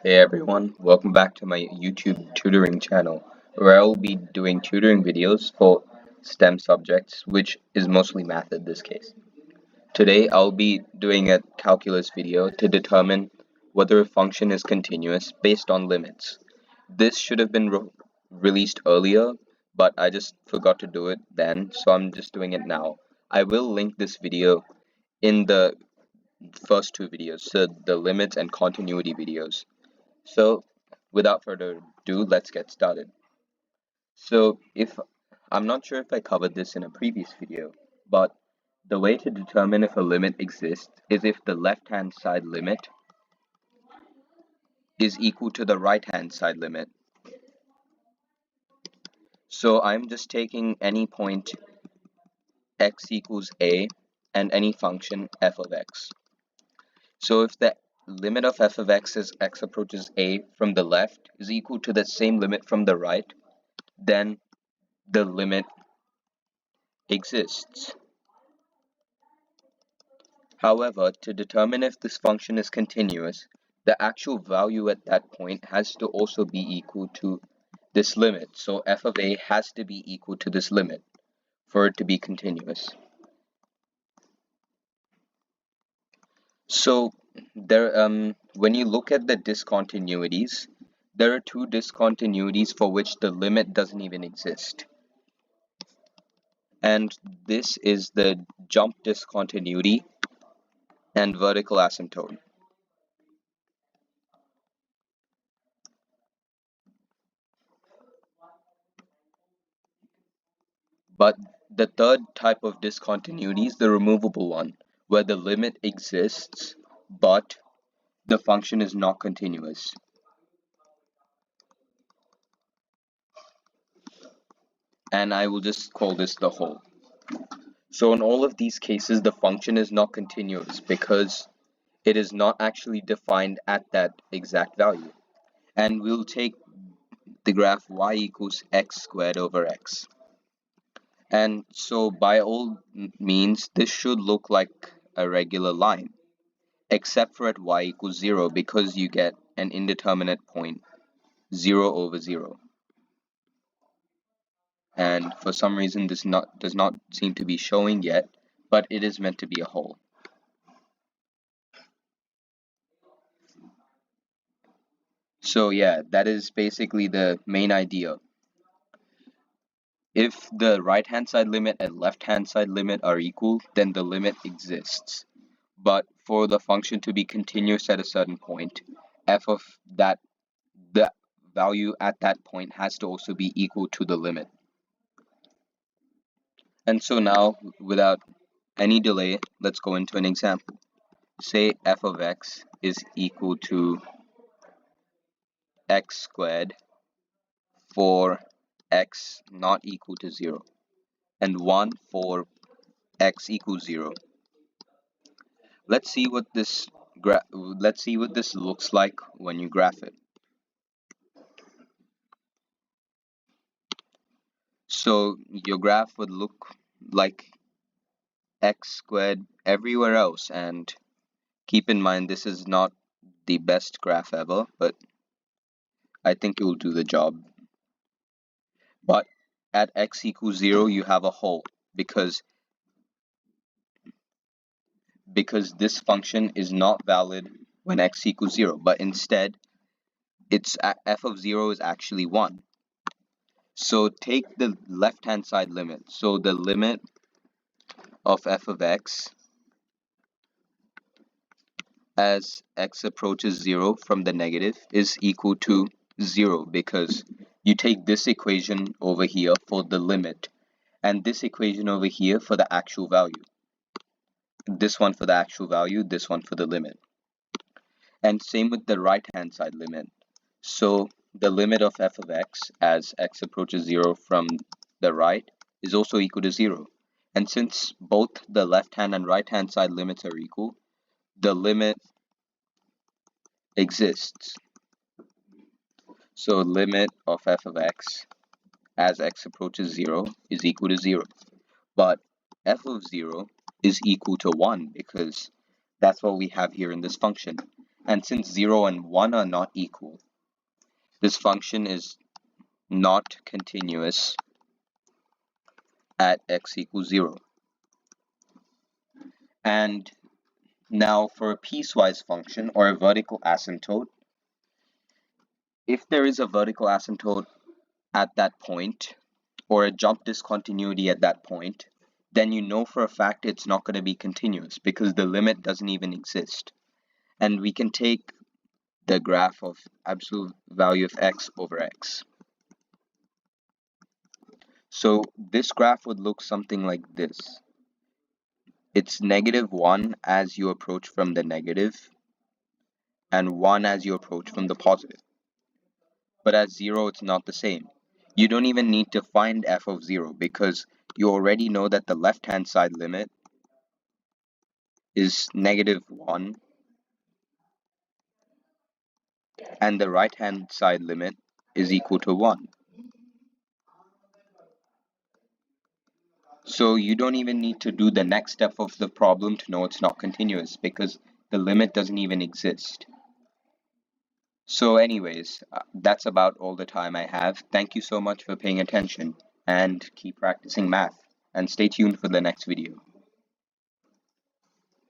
Hey everyone, welcome back to my YouTube tutoring channel where I will be doing tutoring videos for STEM subjects, which is mostly math in this case. Today I'll be doing a calculus video to determine whether a function is continuous based on limits. This should have been released earlier, but I just forgot to do it then, so I'm just doing it now. I will link this video in the first two videos, so the limits and continuity videos. So, without further ado, let's get started. So, if I'm not sure if I covered this in a previous video, but the way to determine if a limit exists is if the left-hand side limit is equal to the right-hand side limit. So, I'm just taking any point x equals a and any function f of x. So, if the limit of f of x as x approaches a from the left is equal to the same limit from the right, then the limit exists. However, to determine if this function is continuous, the actual value at that point has to also be equal to this limit. So f of a has to be equal to this limit for it to be continuous. So when you look at the discontinuities, there are two discontinuities for which the limit doesn't even exist. And this is the jump discontinuity and vertical asymptote. But the third type of discontinuity is the removable one, where the limit exists, but the function is not continuous. And I will just call this the whole. So in all of these cases, the function is not continuous because it is not actually defined at that exact value. And we'll take the graph y equals x squared over x. And so by all means, this should look like a regular line, except for at y equals 0 because you get an indeterminate point, 0 over 0. And for some reason this does not seem to be showing yet, but it is meant to be a whole. So yeah, that is basically the main idea. If the right-hand side limit and left-hand side limit are equal, then the limit exists. But for the function to be continuous at a certain point, f of that, the value at that point has to also be equal to the limit. And so now, without any delay, let's go into an example. Say f of x is equal to x squared for x not equal to 0, and 1 for x equals 0. Let's see what this looks like when you graph it. So your graph would look like x squared everywhere else, and keep in mind this is not the best graph ever, but I think it will do the job. But at x equals 0 you have a hole because this function is not valid when x equals 0, but instead its f of 0 is actually 1. So take the left hand side limit. So the limit of f of x as x approaches 0 from the negative is equal to 0 because you take this equation over here for the limit and this equation over here for the actual value. This one for the actual value, this one for the limit. And same with the right hand side limit. So the limit of f of x as x approaches 0 from the right is also equal to 0. And since both the left hand and right hand side limits are equal, the limit exists. So limit of f of x as x approaches 0 is equal to 0. But f of 0 is equal to 1 because that's what we have here in this function. And since 0 and 1 are not equal, this function is not continuous at x equals 0. And now for a piecewise function or a vertical asymptote, if there is a vertical asymptote at that point, or a jump discontinuity at that point, then you know for a fact it's not going to be continuous because the limit doesn't even exist. And we can take the graph of absolute value of x over x. So this graph would look something like this. It's -1 as you approach from the negative, and 1 as you approach from the positive. But at 0, it's not the same. You don't even need to find f of 0 because you already know that the left-hand side limit is -1 and the right-hand side limit is equal to 1. So you don't even need to do the next step of the problem to know it's not continuous because the limit doesn't even exist. So anyways, that's about all the time I have. Thank you so much for paying attention and keep practicing math and stay tuned for the next video.